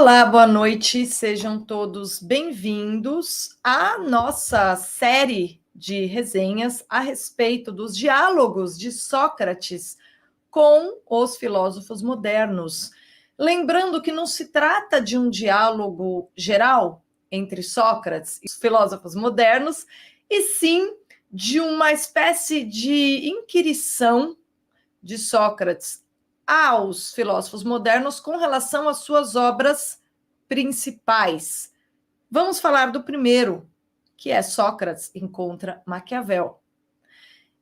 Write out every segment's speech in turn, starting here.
Olá, boa noite, sejam todos bem-vindos à nossa série de resenhas a respeito dos diálogos de Sócrates com os filósofos modernos. Lembrando que não se trata de um diálogo geral entre Sócrates e os filósofos modernos, e sim de uma espécie de inquirição de Sócrates aos filósofos modernos com relação às suas obras principais. Vamos falar do primeiro, que é Sócrates encontra Maquiavel.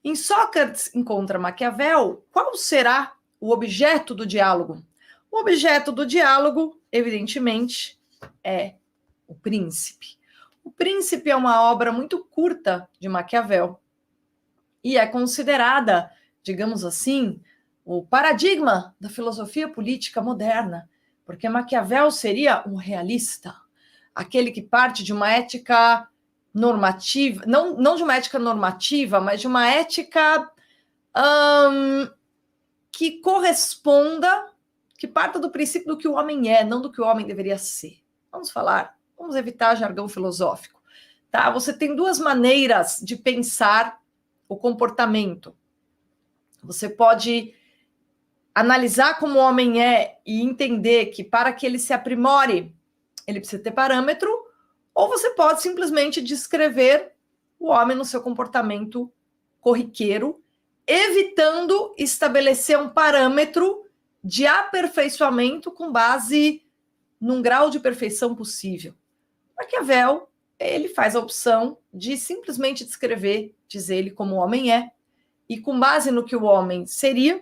Em Sócrates encontra Maquiavel, qual será o objeto do diálogo? O objeto do diálogo, evidentemente, é o Príncipe. O Príncipe é uma obra muito curta de Maquiavel e é considerada, digamos assim, o paradigma da filosofia política moderna, porque Maquiavel seria um realista, aquele que parte de uma ética normativa, não de uma ética normativa, mas de uma ética que corresponda, que parta do princípio do que o homem é, não do que o homem deveria ser. Vamos evitar jargão filosófico. Tá? Você tem duas maneiras de pensar o comportamento. Você pode analisar como o homem é e entender que para que ele se aprimore, ele precisa ter parâmetro, ou você pode simplesmente descrever o homem no seu comportamento corriqueiro, evitando estabelecer um parâmetro de aperfeiçoamento com base num grau de perfeição possível. Maquiavel, ele faz a opção de simplesmente descrever, dizer ele como o homem é, e com base no que o homem seria,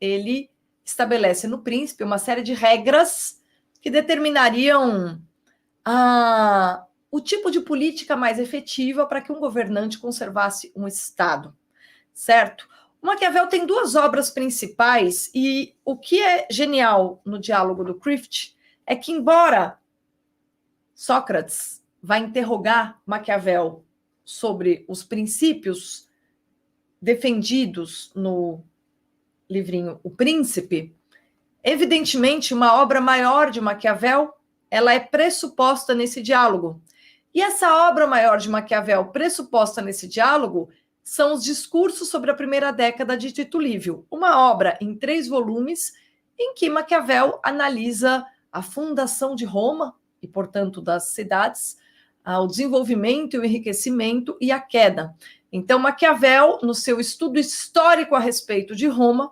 ele estabelece no Príncipe uma série de regras que determinariam o tipo de política mais efetiva para que um governante conservasse um Estado, certo? O Maquiavel tem duas obras principais e o que é genial no diálogo do Crift é que, embora Sócrates vá interrogar Maquiavel sobre os princípios defendidos no livrinho O Príncipe, evidentemente uma obra maior de Maquiavel, ela é pressuposta nesse diálogo. E essa obra maior de Maquiavel pressuposta nesse diálogo são os discursos sobre a primeira década de Tito Livio, uma obra em 3 volumes em que Maquiavel analisa a fundação de Roma e, portanto, das cidades, o desenvolvimento e o enriquecimento e a queda. Então, Maquiavel, no seu estudo histórico a respeito de Roma,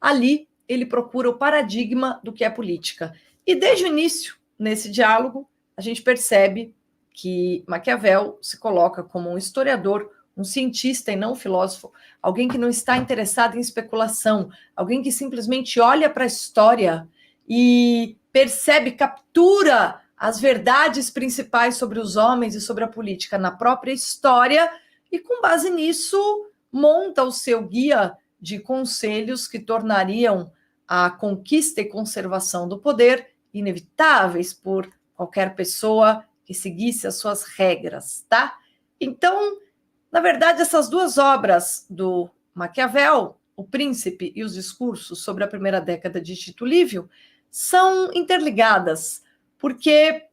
ali ele procura o paradigma do que é política. E desde o início, nesse diálogo, a gente percebe que Maquiavel se coloca como um historiador, um cientista e não um filósofo, alguém que não está interessado em especulação, alguém que simplesmente olha para a história e percebe, captura as verdades principais sobre os homens e sobre a política na própria história e, com base nisso, monta o seu guia de conselhos que tornariam a conquista e conservação do poder inevitáveis por qualquer pessoa que seguisse as suas regras, tá? Então, na verdade, essas duas obras do Maquiavel, O Príncipe e os discursos sobre a primeira década de Tito Livio, são interligadas, porque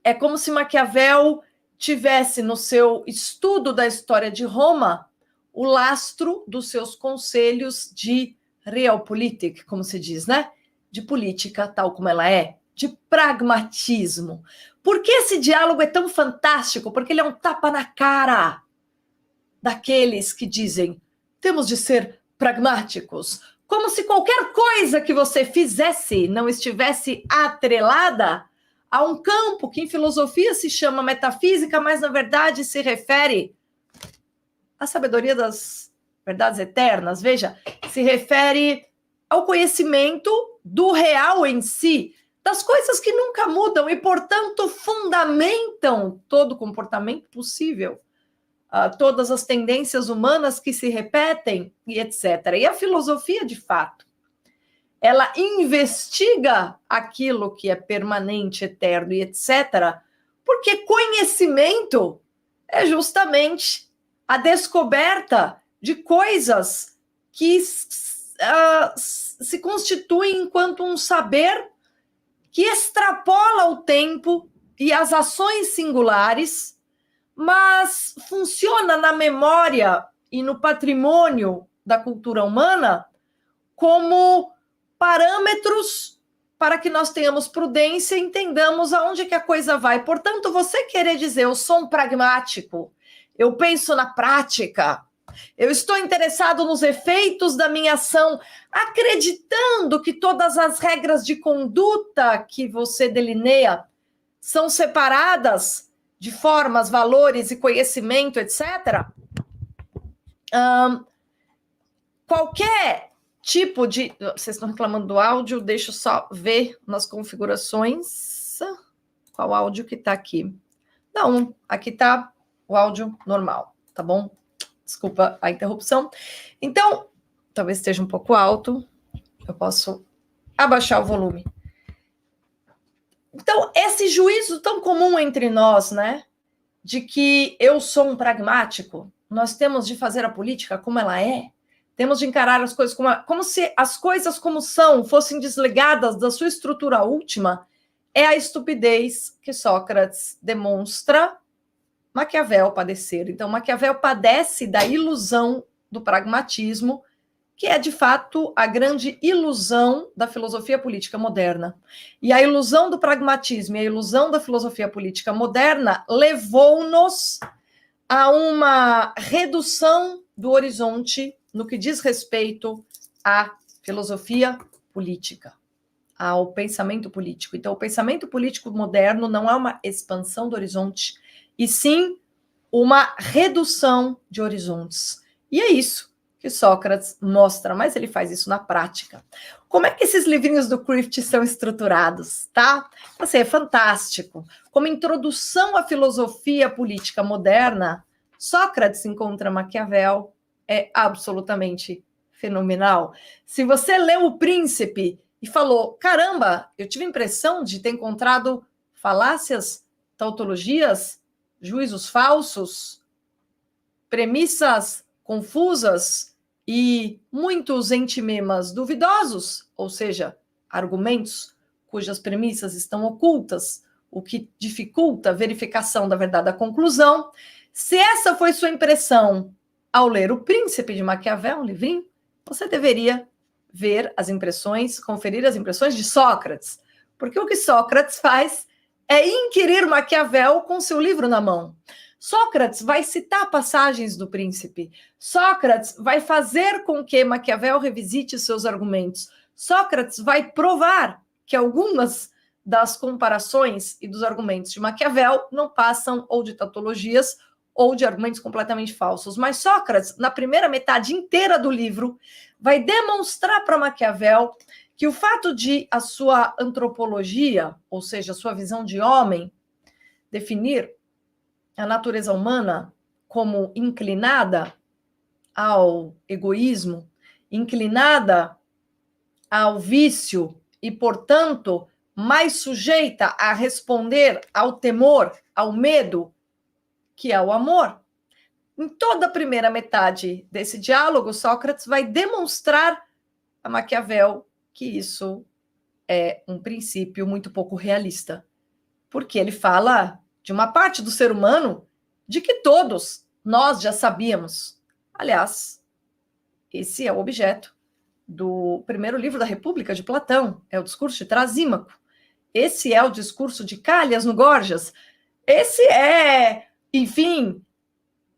é como se Maquiavel tivesse no seu estudo da história de Roma o lastro dos seus conselhos de realpolitik, como se diz, né? De política tal como ela é, de pragmatismo. Por que esse diálogo é tão fantástico? Porque ele é um tapa na cara daqueles que dizem temos de ser pragmáticos, como se qualquer coisa que você fizesse não estivesse atrelada a um campo que em filosofia se chama metafísica, mas na verdade se refere à sabedoria das verdades eternas. Veja, se refere ao conhecimento do real em si, das coisas que nunca mudam e, portanto, fundamentam todo o comportamento possível, todas as tendências humanas que se repetem e etc. E a filosofia, de fato, ela investiga aquilo que é permanente, eterno e etc., porque conhecimento é justamente a descoberta de coisas que se constituem enquanto um saber que extrapola o tempo e as ações singulares, mas funciona na memória e no patrimônio da cultura humana como parâmetros para que nós tenhamos prudência e entendamos aonde que a coisa vai. Portanto, você querer dizer, eu sou um pragmático, eu penso na prática, eu estou interessado nos efeitos da minha ação, acreditando que todas as regras de conduta que você delineia são separadas de formas, valores e conhecimento, etc. Qualquer tipo de... Vocês estão reclamando do áudio? Deixa eu só ver nas configurações. Qual áudio que está aqui? Não, aqui está o áudio normal, tá bom? Desculpa a interrupção. Então, talvez esteja um pouco alto. Eu posso abaixar o volume. Então, esse juízo tão comum entre nós, né? De que eu sou um pragmático, nós temos de fazer a política como ela é, temos de encarar as coisas como se as coisas como são fossem desligadas da sua estrutura última, é a estupidez que Sócrates demonstra Maquiavel padecer. Então, Maquiavel padece da ilusão do pragmatismo, que é, de fato, a grande ilusão da filosofia política moderna. E a ilusão do pragmatismo e a ilusão da filosofia política moderna levou-nos a uma redução do horizonte no que diz respeito à filosofia política, ao pensamento político. Então, o pensamento político moderno não é uma expansão do horizonte, e sim uma redução de horizontes. E é isso que Sócrates mostra, mas ele faz isso na prática. Como é que esses livrinhos do Crift são estruturados, tá? Assim, é fantástico. Como introdução à filosofia política moderna, Sócrates encontra Maquiavel, é absolutamente fenomenal. Se você leu O Príncipe e falou, caramba, eu tive a impressão de ter encontrado falácias, tautologias, juízos falsos, premissas confusas e muitos entimemas duvidosos, ou seja, argumentos cujas premissas estão ocultas, o que dificulta a verificação da verdade da conclusão. Se essa foi sua impressão ao ler O Príncipe de Maquiavel, um livrinho, você deveria ver as impressões, conferir as impressões de Sócrates, porque o que Sócrates faz é inquirir Maquiavel com seu livro na mão. Sócrates vai citar passagens do Príncipe. Sócrates vai fazer com que Maquiavel revisite seus argumentos. Sócrates vai provar que algumas das comparações e dos argumentos de Maquiavel não passam ou de tautologias ou de argumentos completamente falsos. Mas Sócrates, na primeira metade inteira do livro, vai demonstrar para Maquiavel que o fato de a sua antropologia, ou seja, a sua visão de homem, definir a natureza humana como inclinada ao egoísmo, inclinada ao vício e, portanto, mais sujeita a responder ao temor, ao medo, que é o amor. Em toda a primeira metade desse diálogo, Sócrates vai demonstrar a Maquiavel que isso é um princípio muito pouco realista, porque ele fala de uma parte do ser humano de que todos nós já sabíamos. Aliás, esse é o objeto do primeiro livro da República de Platão, é o discurso de Trasímaco. Esse é o discurso de Calhas no Gorgias. Esse é, enfim,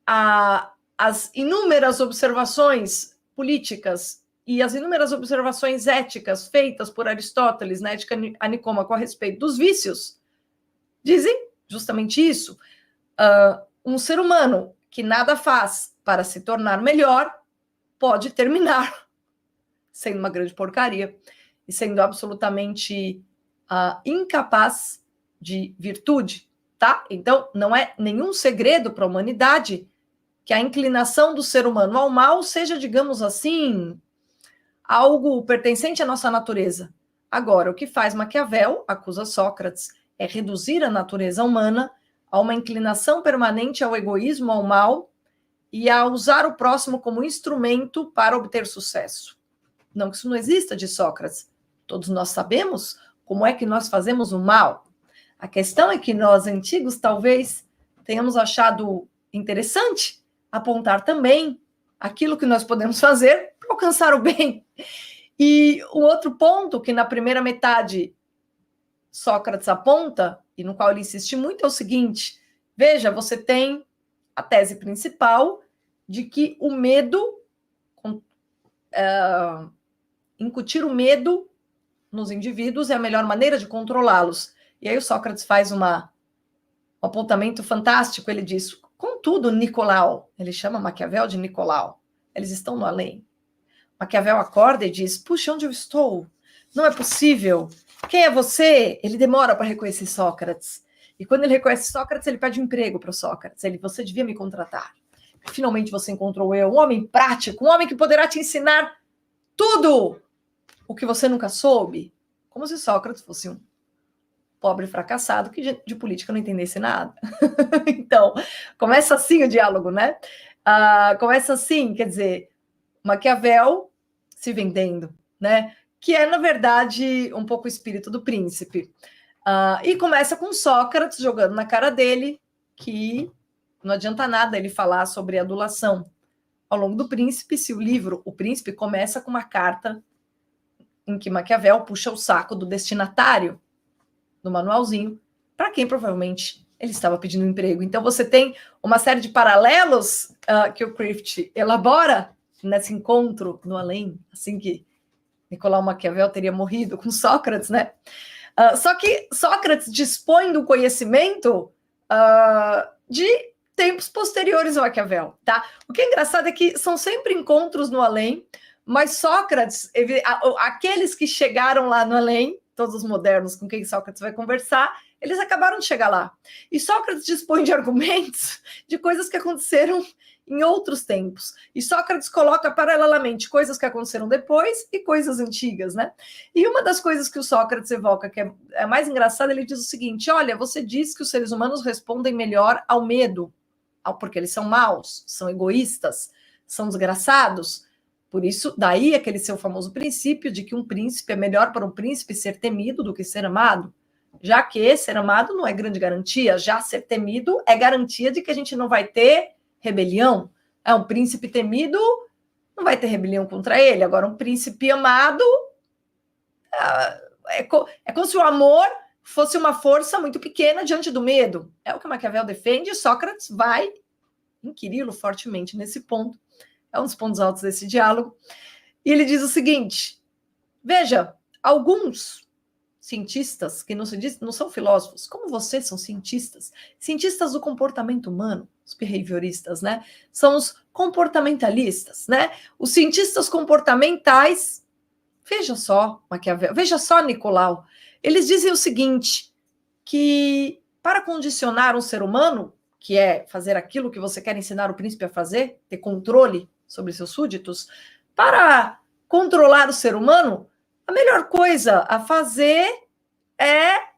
as inúmeras observações políticas e as inúmeras observações éticas feitas por Aristóteles na Ética a Nicômaco a respeito dos vícios, dizem justamente isso. Um ser humano que nada faz para se tornar melhor pode terminar sendo uma grande porcaria e sendo absolutamente incapaz de virtude, tá? Então, não é nenhum segredo para a humanidade que a inclinação do ser humano ao mal seja, digamos assim, algo pertencente à nossa natureza. Agora, o que faz Maquiavel, acusa Sócrates, é reduzir a natureza humana a uma inclinação permanente ao egoísmo, ao mal, e a usar o próximo como instrumento para obter sucesso. Não que isso não exista de Sócrates. Todos nós sabemos como é que nós fazemos o mal. A questão é que nós, antigos, talvez tenhamos achado interessante apontar também aquilo que nós podemos fazer para alcançar o bem. E o outro ponto que na primeira metade Sócrates aponta, e no qual ele insiste muito, é o seguinte: veja, você tem a tese principal de que o medo, incutir o medo nos indivíduos é a melhor maneira de controlá-los. E aí o Sócrates faz um apontamento fantástico, ele diz: contudo, Nicolau, ele chama Maquiavel de Nicolau, eles estão no além. Maquiavel acorda e diz: puxa, onde eu estou? Não é possível. Quem é você? Ele demora para reconhecer Sócrates. E quando ele reconhece Sócrates, ele pede um emprego para o Sócrates. Você devia me contratar. Finalmente você encontrou eu, um homem prático, um homem que poderá te ensinar tudo o que você nunca soube. Como se Sócrates fosse um pobre fracassado que de política não entendesse nada. Então, começa assim o diálogo, né? Começa assim, quer dizer, Maquiavel se vendendo, né? Que é, na verdade, um pouco o espírito do príncipe. E começa com Sócrates jogando na cara dele que não adianta nada ele falar sobre adulação. Ao longo do Príncipe, se o livro O Príncipe começa com uma carta em que Maquiavel puxa o saco do destinatário do manualzinho, para quem provavelmente ele estava pedindo um emprego. Então você tem uma série de paralelos que o Crift elabora nesse encontro no além, assim que Nicolau Maquiavel teria morrido com Sócrates, né? Só que Sócrates dispõe do conhecimento de tempos posteriores ao Maquiavel, tá? O que é engraçado é que são sempre encontros no além, mas Sócrates, aqueles que chegaram lá no além, todos os modernos com quem Sócrates vai conversar, eles acabaram de chegar lá. E Sócrates dispõe de argumentos de coisas que aconteceram em outros tempos. E Sócrates coloca paralelamente coisas que aconteceram depois e coisas antigas, né? E uma das coisas que o Sócrates evoca, que é mais engraçada, ele diz o seguinte: olha, você diz que os seres humanos respondem melhor ao medo, porque eles são maus, são egoístas, são desgraçados. Por isso, daí aquele seu famoso princípio de que um príncipe é melhor para um príncipe ser temido do que ser amado, já que ser amado não é grande garantia, já ser temido é garantia de que a gente não vai ter rebelião. Um príncipe temido não vai ter rebelião contra ele. Agora, um príncipe amado é como se o amor fosse uma força muito pequena diante do medo. É o que Maquiavel defende, e Sócrates vai inquiri-lo fortemente nesse ponto. É um dos pontos altos desse diálogo. E ele diz o seguinte: veja, alguns cientistas, que não são filósofos, como vocês são cientistas do comportamento humano, os behavioristas, né? São os comportamentalistas, né? Os cientistas comportamentais, veja só, Maquiavel, veja só, Nicolau, eles dizem o seguinte, que para condicionar um ser humano, que é fazer aquilo que você quer ensinar o príncipe a fazer, ter controle sobre seus súditos, para controlar o ser humano, a melhor coisa a fazer é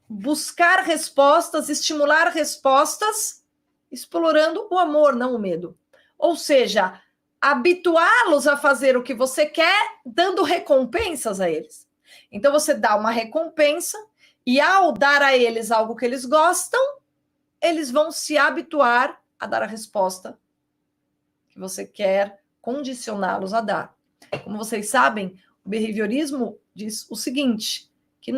buscar respostas, estimular respostas, explorando o amor, não o medo. Ou seja, habituá-los a fazer o que você quer, dando recompensas a eles. Então você dá uma recompensa e ao dar a eles algo que eles gostam, eles vão se habituar a dar a resposta que você quer condicioná-los a dar. Como vocês sabem, o behaviorismo diz o seguinte, que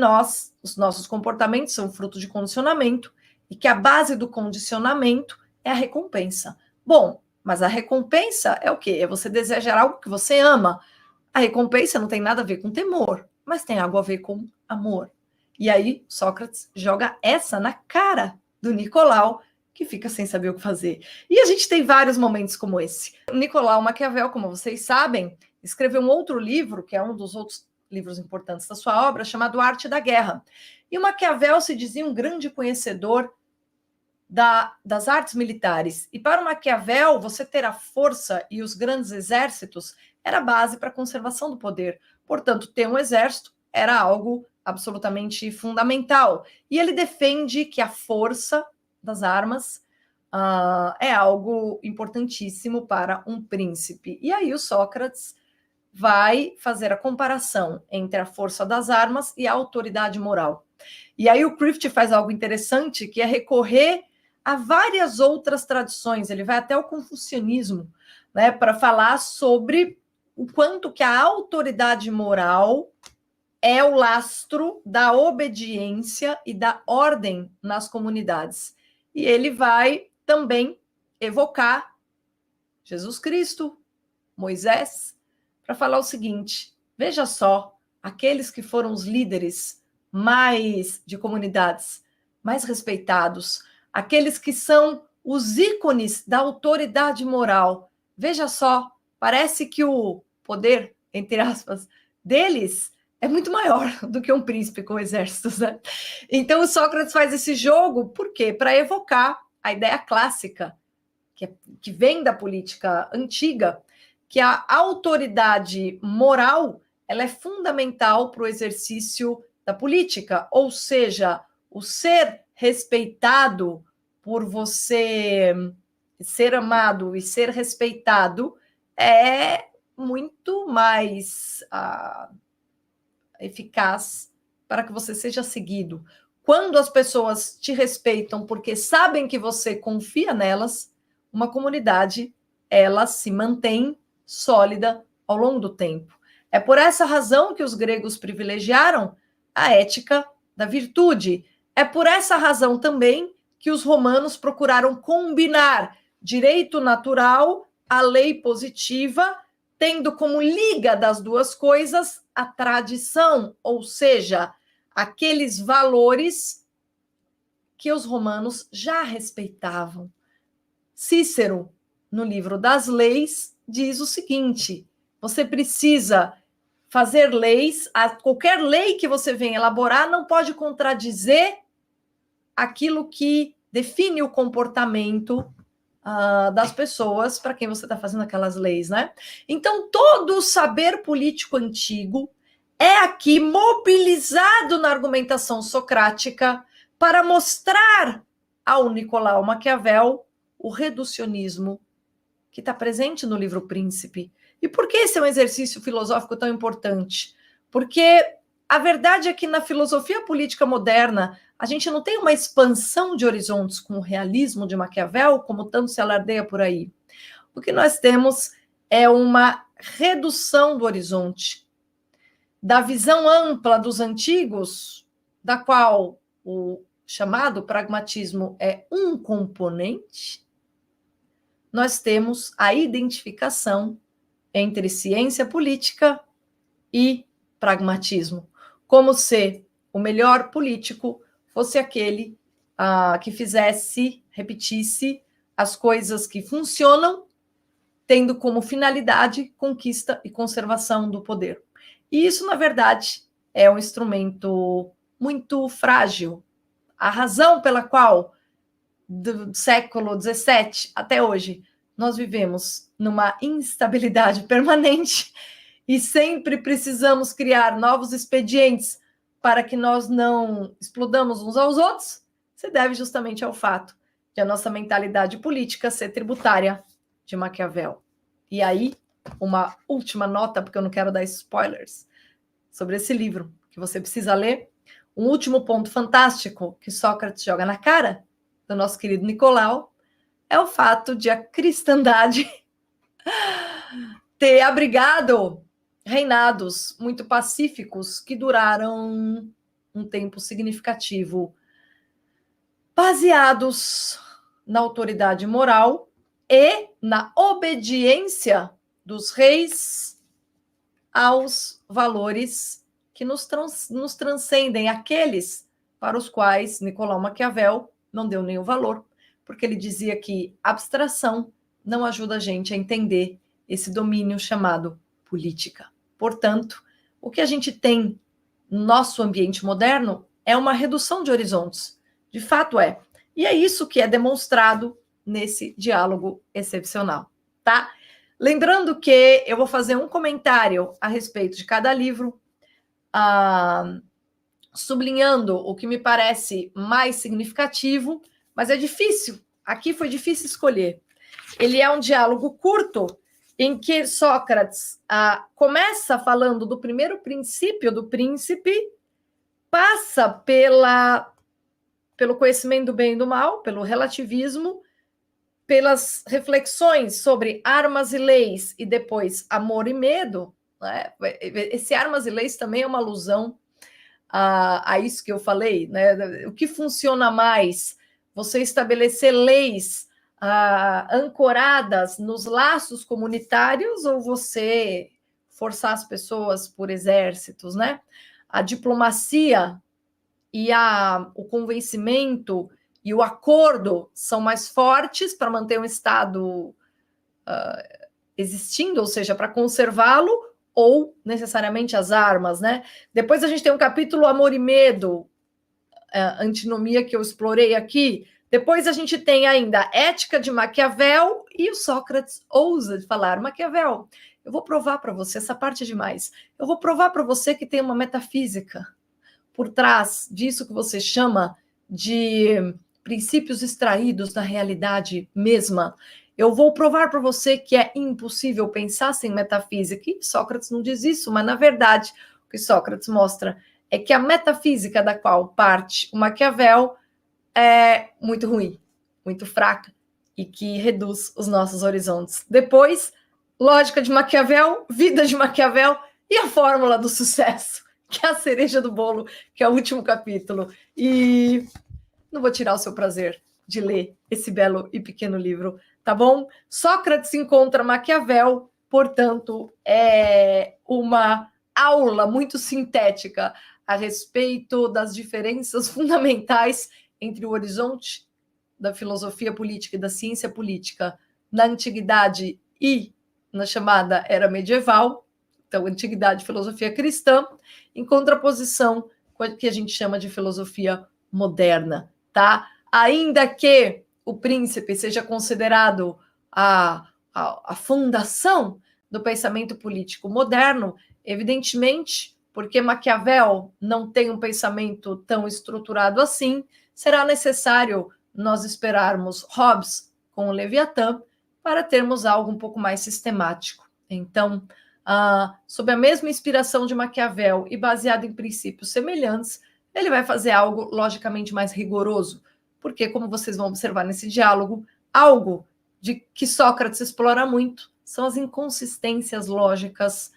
os nossos comportamentos são fruto de condicionamento e que a base do condicionamento é a recompensa. Bom, mas a recompensa é o quê? É você desejar algo que você ama. A recompensa não tem nada a ver com temor, mas tem algo a ver com amor. E aí, Sócrates joga essa na cara do Nicolau, que fica sem saber o que fazer. E a gente tem vários momentos como esse. Nicolau Maquiavel, como vocês sabem, escreveu um outro livro, que é um dos outros livros importantes da sua obra, chamado Arte da Guerra. E o Maquiavel se dizia um grande conhecedor das artes militares. E para o Maquiavel, você ter a força e os grandes exércitos era a base para a conservação do poder. Portanto, ter um exército era algo absolutamente fundamental. E ele defende que a força das armas é algo importantíssimo para um príncipe. E aí o Sócrates vai fazer a comparação entre a força das armas e a autoridade moral. E aí o Kreeft faz algo interessante, que é recorrer a várias outras tradições. Ele vai até o confucionismo, né, para falar sobre o quanto que a autoridade moral é o lastro da obediência e da ordem nas comunidades. E ele vai também evocar Jesus Cristo, Moisés, para falar o seguinte: veja só, aqueles que foram os líderes mais de comunidades, mais respeitados, aqueles que são os ícones da autoridade moral. Veja só, parece que o poder, entre aspas, deles é muito maior do que um príncipe com exércitos, né? Então o Sócrates faz esse jogo, por quê? Para evocar a ideia clássica, que vem da política antiga, que a autoridade moral ela é fundamental para o exercício da política, ou seja, o ser respeitado por você ser amado e ser respeitado é muito mais eficaz para que você seja seguido. Quando as pessoas te respeitam porque sabem que você confia nelas, uma comunidade ela se mantém sólida ao longo do tempo. É por essa razão que os gregos privilegiaram a ética da virtude. É por essa razão também que os romanos procuraram combinar direito natural, a lei positiva, tendo como liga das duas coisas a tradição, ou seja, aqueles valores que os romanos já respeitavam. Cícero, no livro das Leis, diz o seguinte: você precisa fazer leis, qualquer lei que você venha elaborar não pode contradizer aquilo que define o comportamento das pessoas para quem você está fazendo aquelas leis, né? Então, todo o saber político antigo é aqui mobilizado na argumentação socrática para mostrar ao Nicolau Maquiavel o reducionismo que está presente no livro Príncipe. E por que esse é um exercício filosófico tão importante? Porque a verdade é que na filosofia política moderna a gente não tem uma expansão de horizontes com o realismo de Maquiavel, como tanto se alardeia por aí. O que nós temos é uma redução do horizonte, da visão ampla dos antigos, da qual o chamado pragmatismo é um componente. Nós temos a identificação entre ciência política e pragmatismo, como se o melhor político fosse aquele que repetisse as coisas que funcionam, tendo como finalidade conquista e conservação do poder. E isso, na verdade, é um instrumento muito frágil. A razão pela qual, do século XVII até hoje, nós vivemos numa instabilidade permanente e sempre precisamos criar novos expedientes para que nós não explodamos uns aos outros, se deve justamente ao fato de a nossa mentalidade política ser tributária de Maquiavel. E aí, uma última nota, porque eu não quero dar spoilers, sobre esse livro, que você precisa ler. Um último ponto fantástico que Sócrates joga na cara do nosso querido Nicolau é o fato de a cristandade ter abrigado reinados muito pacíficos que duraram um tempo significativo, baseados na autoridade moral e na obediência dos reis aos valores que nos transcendem, aqueles para os quais Nicolau Maquiavel não deu nenhum valor, porque ele dizia que abstração não ajuda a gente a entender esse domínio chamado política. Portanto, o que a gente tem no nosso ambiente moderno é uma redução de horizontes. De fato é. E é isso que é demonstrado nesse diálogo excepcional, tá? Lembrando que eu vou fazer um comentário a respeito de cada livro, sublinhando o que me parece mais significativo, mas é difícil. Aqui foi difícil escolher. Ele é um diálogo curto em que Sócrates começa falando do primeiro princípio do príncipe, passa pelo conhecimento do bem e do mal, pelo relativismo, pelas reflexões sobre armas e leis e depois amor e medo, né? Esse armas e leis também é uma alusão a isso que eu falei, né? O que funciona mais? Você estabelecer leis ancoradas nos laços comunitários ou você forçar as pessoas por exércitos, né? A diplomacia e o convencimento e o acordo são mais fortes para manter um Estado existindo, ou seja, para conservá-lo, ou necessariamente as armas, né? Depois a gente tem um capítulo Amor e Medo, antinomia que eu explorei aqui. Depois a gente tem ainda a Ética de Maquiavel e o Sócrates ousa falar: Maquiavel, eu vou provar para você, essa parte é demais, eu vou provar para você que tem uma metafísica por trás disso que você chama de princípios extraídos da realidade mesma. Eu vou provar para você que é impossível pensar sem metafísica. E Sócrates não diz isso, mas, na verdade, o que Sócrates mostra é que a metafísica da qual parte o Maquiavel é muito ruim, muito fraca, e que reduz os nossos horizontes. Depois, lógica de Maquiavel, vida de Maquiavel e a fórmula do sucesso, que é a cereja do bolo, que é o último capítulo. E não vou tirar o seu prazer de ler esse belo e pequeno livro, tá bom? Sócrates encontra Maquiavel, portanto, é uma aula muito sintética a respeito das diferenças fundamentais entre o horizonte da filosofia política e da ciência política na antiguidade e na chamada era medieval, então antiguidade, filosofia cristã, em contraposição com o que a gente chama de filosofia moderna, tá? Ainda que o príncipe seja considerado a fundação do pensamento político moderno, evidentemente, porque Maquiavel não tem um pensamento tão estruturado assim, será necessário nós esperarmos Hobbes com o Leviatã para termos algo um pouco mais sistemático. Então, sob a mesma inspiração de Maquiavel e baseado em princípios semelhantes, ele vai fazer algo logicamente mais rigoroso, porque, como vocês vão observar nesse diálogo, algo de que Sócrates explora muito são as inconsistências lógicas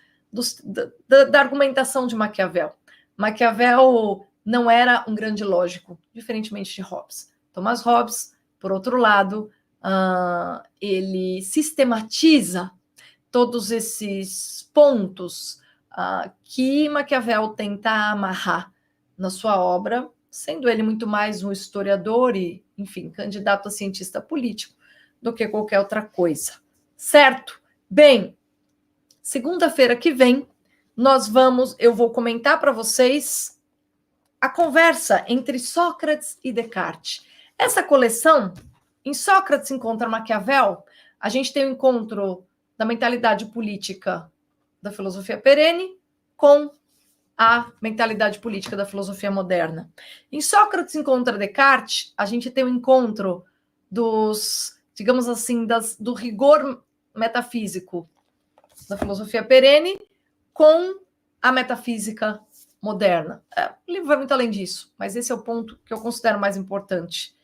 da argumentação de Maquiavel. Maquiavel não era um grande lógico, diferentemente de Hobbes. Thomas Hobbes, por outro lado, ele sistematiza todos esses pontos que Maquiavel tenta amarrar na sua obra, sendo ele muito mais um historiador e, enfim, candidato a cientista político do que qualquer outra coisa. Certo? Bem, segunda-feira que vem, eu vou comentar para vocês a conversa entre Sócrates e Descartes. Essa coleção, em Sócrates encontra Maquiavel, a gente tem o encontro da mentalidade política da filosofia perene com a mentalidade política da filosofia moderna. Em Sócrates encontra Descartes, a gente tem o encontro dos, digamos assim, do rigor metafísico da filosofia perene com a metafísica moderna. O livro vai muito além disso, mas esse é o ponto que eu considero mais importante.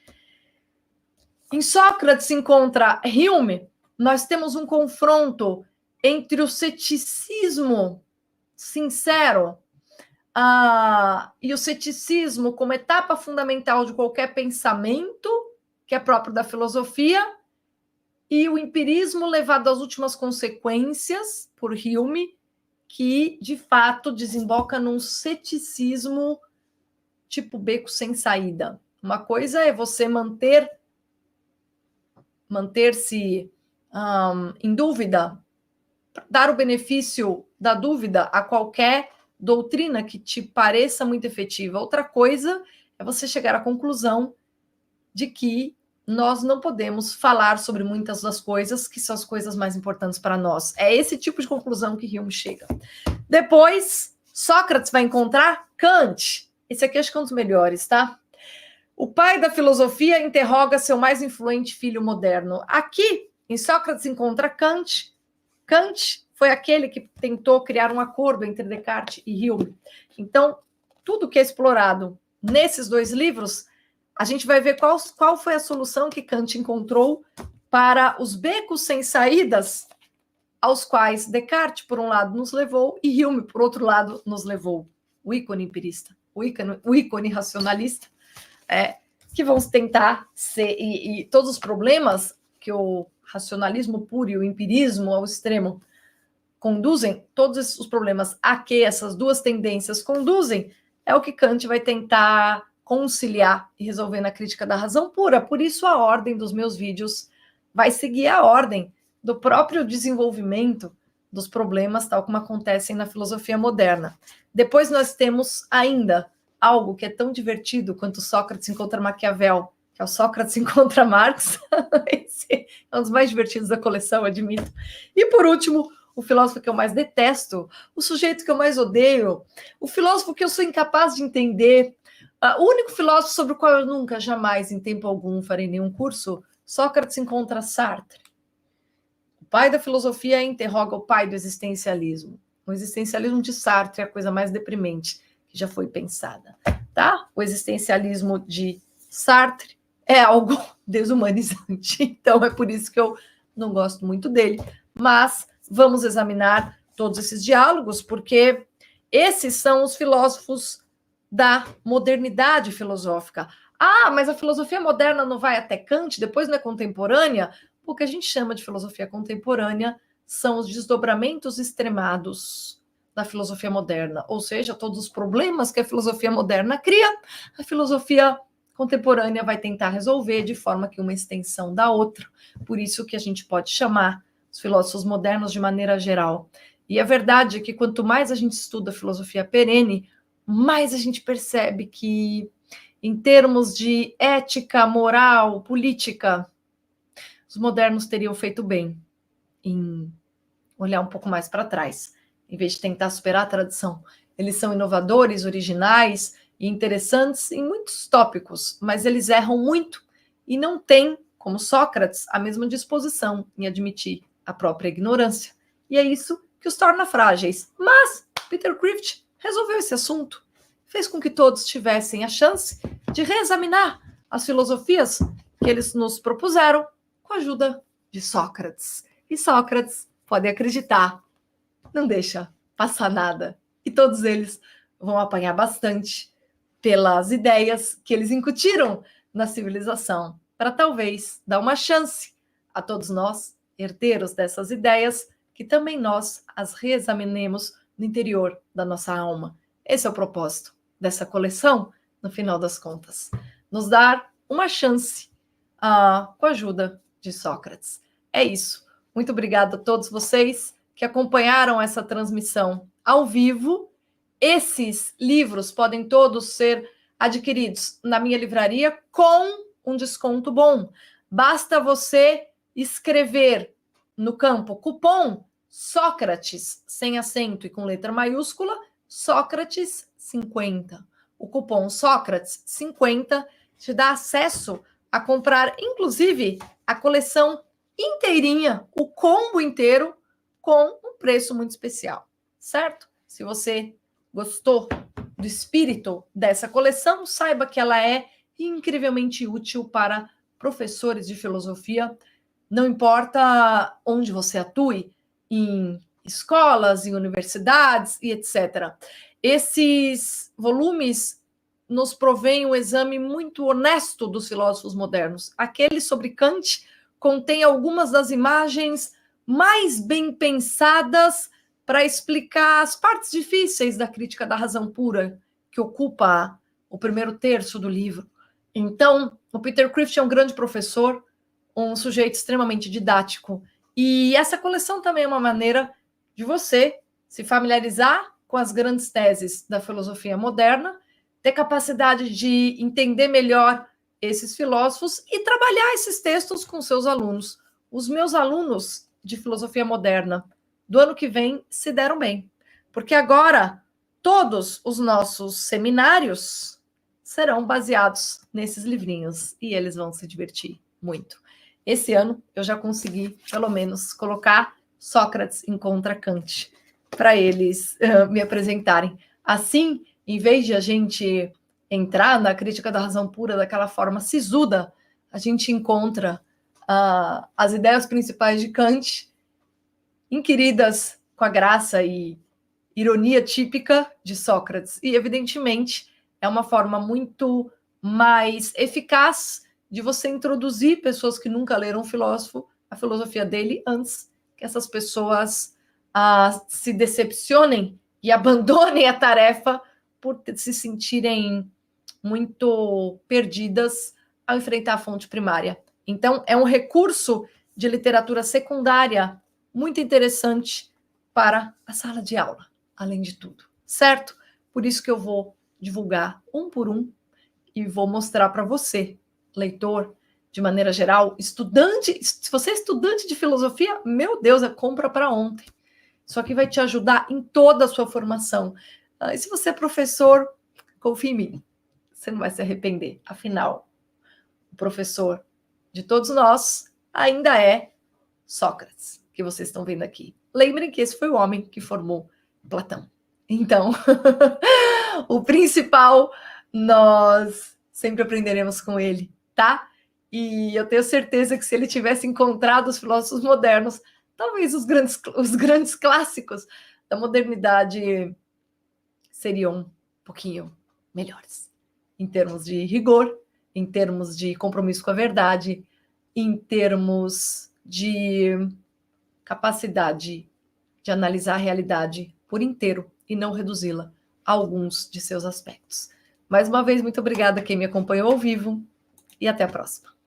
Em Sócrates encontra Hume, nós temos um confronto entre o ceticismo sincero e o ceticismo como etapa fundamental de qualquer pensamento, que é próprio da filosofia, e o empirismo levado às últimas consequências por Hume, que, de fato, desemboca num ceticismo tipo beco sem saída. Uma coisa é você manter-se em dúvida, dar o benefício da dúvida a qualquer doutrina que te pareça muito efetiva. Outra coisa é você chegar à conclusão de que nós não podemos falar sobre muitas das coisas que são as coisas mais importantes para nós. É esse tipo de conclusão que Hume chega. Depois, Sócrates vai encontrar Kant. Esse aqui acho que é um dos melhores, tá? O pai da filosofia interroga seu mais influente filho moderno. Aqui, em Sócrates encontra Kant Kant foi aquele que tentou criar um acordo entre Descartes e Hume. Então, tudo que é explorado nesses dois livros, a gente vai ver qual foi a solução que Kant encontrou para os becos sem saídas aos quais Descartes, por um lado, nos levou e Hume, por outro lado, nos levou. O ícone empirista, o ícone racionalista, que vão tentar ser... E todos os problemas que o racionalismo puro e o empirismo ao extremo conduzem, todos os problemas a que essas duas tendências conduzem, é o que Kant vai tentar conciliar e resolver na crítica da razão pura. Por isso a ordem dos meus vídeos vai seguir a ordem do próprio desenvolvimento dos problemas, tal como acontecem na filosofia moderna. Depois nós temos ainda algo que é tão divertido quanto Sócrates encontra Maquiavel, que é o Sócrates encontra Marx. Esse é um dos mais divertidos da coleção, admito. E por último, o filósofo que eu mais detesto, o sujeito que eu mais odeio, o filósofo que eu sou incapaz de entender, o único filósofo sobre o qual eu nunca, jamais, em tempo algum, farei nenhum curso, Sócrates encontra Sartre. O pai da filosofia interroga o pai do existencialismo. O existencialismo de Sartre é a coisa mais deprimente que já foi pensada, tá? O existencialismo de Sartre é algo desumanizante. Então é por isso que eu não gosto muito dele, mas vamos examinar todos esses diálogos, porque esses são os filósofos da modernidade filosófica. Ah, mas a filosofia moderna não vai até Kant, depois não é contemporânea? O que a gente chama de filosofia contemporânea são os desdobramentos extremados da filosofia moderna, ou seja, todos os problemas que a filosofia moderna cria, a filosofia contemporânea vai tentar resolver de forma que uma extensão da outra. Por isso que a gente pode chamar os filósofos modernos de maneira geral. E a verdade é que quanto mais a gente estuda a filosofia perene, mais a gente percebe que, em termos de ética, moral, política, os modernos teriam feito bem em olhar um pouco mais para trás, em vez de tentar superar a tradição. Eles são inovadores, originais e interessantes em muitos tópicos, mas eles erram muito e não têm, como Sócrates, a mesma disposição em admitir a própria ignorância. E é isso que os torna frágeis. Mas Peter Crift resolveu esse assunto, fez com que todos tivessem a chance de reexaminar as filosofias que eles nos propuseram com a ajuda de Sócrates. E Sócrates, pode acreditar, não deixa passar nada. E todos eles vão apanhar bastante pelas ideias que eles incutiram na civilização, para talvez dar uma chance a todos nós, herdeiros dessas ideias, que também nós as reexaminemos no interior da nossa alma. Esse é o propósito dessa coleção, no final das contas. Nos dar uma chance com a ajuda de Sócrates. É isso. Muito obrigada a todos vocês que acompanharam essa transmissão ao vivo. Esses livros podem todos ser adquiridos na minha livraria com um desconto bom. Basta você escrever no campo cupom Sócrates, sem acento e com letra maiúscula, Sócrates 50. O cupom Sócrates 50 te dá acesso a comprar, inclusive, a coleção inteirinha, o combo inteiro, com um preço muito especial, certo? Se você gostou do espírito dessa coleção, saiba que ela é incrivelmente útil para professores de filosofia, não importa onde você atue, em escolas, em universidades e etc. Esses volumes nos provêm um exame muito honesto dos filósofos modernos. Aquele sobre Kant contém algumas das imagens mais bem pensadas para explicar as partes difíceis da crítica da razão pura, que ocupa o primeiro terço do livro. Então, o Peter Crift é um grande professor, um sujeito extremamente didático, e essa coleção também é uma maneira de você se familiarizar com as grandes teses da filosofia moderna, ter capacidade de entender melhor esses filósofos e trabalhar esses textos com seus alunos. Os meus alunos de filosofia moderna do ano que vem se deram bem, porque agora todos os nossos seminários serão baseados nesses livrinhos e eles vão se divertir muito. Esse ano eu já consegui, pelo menos, colocar Sócrates encontra Kant para eles me apresentarem. Assim, em vez de a gente entrar na crítica da razão pura daquela forma sisuda, a gente encontra as ideias principais de Kant, inquiridas com a graça e ironia típica de Sócrates. E, evidentemente, é uma forma muito mais eficaz de você introduzir pessoas que nunca leram um filósofo, a filosofia dele, antes que essas pessoas se decepcionem e abandonem a tarefa por se sentirem muito perdidas ao enfrentar a fonte primária. Então, é um recurso de literatura secundária muito interessante para a sala de aula, além de tudo, certo? Por isso que eu vou divulgar um por um e vou mostrar para você, leitor, de maneira geral, estudante, se você é estudante de filosofia, meu Deus, é compra para ontem. Isso aqui vai te ajudar em toda a sua formação. E se você é professor, confie em mim, você não vai se arrepender. Afinal, o professor de todos nós ainda é Sócrates, que vocês estão vendo aqui. Lembrem que esse foi o homem que formou Platão. Então, o principal nós sempre aprenderemos com ele, tá? E eu tenho certeza que se ele tivesse encontrado os filósofos modernos, talvez os grandes clássicos da modernidade seriam um pouquinho melhores, em termos de rigor, em termos de compromisso com a verdade, em termos de capacidade de analisar a realidade por inteiro e não reduzi-la a alguns de seus aspectos. Mais uma vez, muito obrigada a quem me acompanhou ao vivo e até a próxima.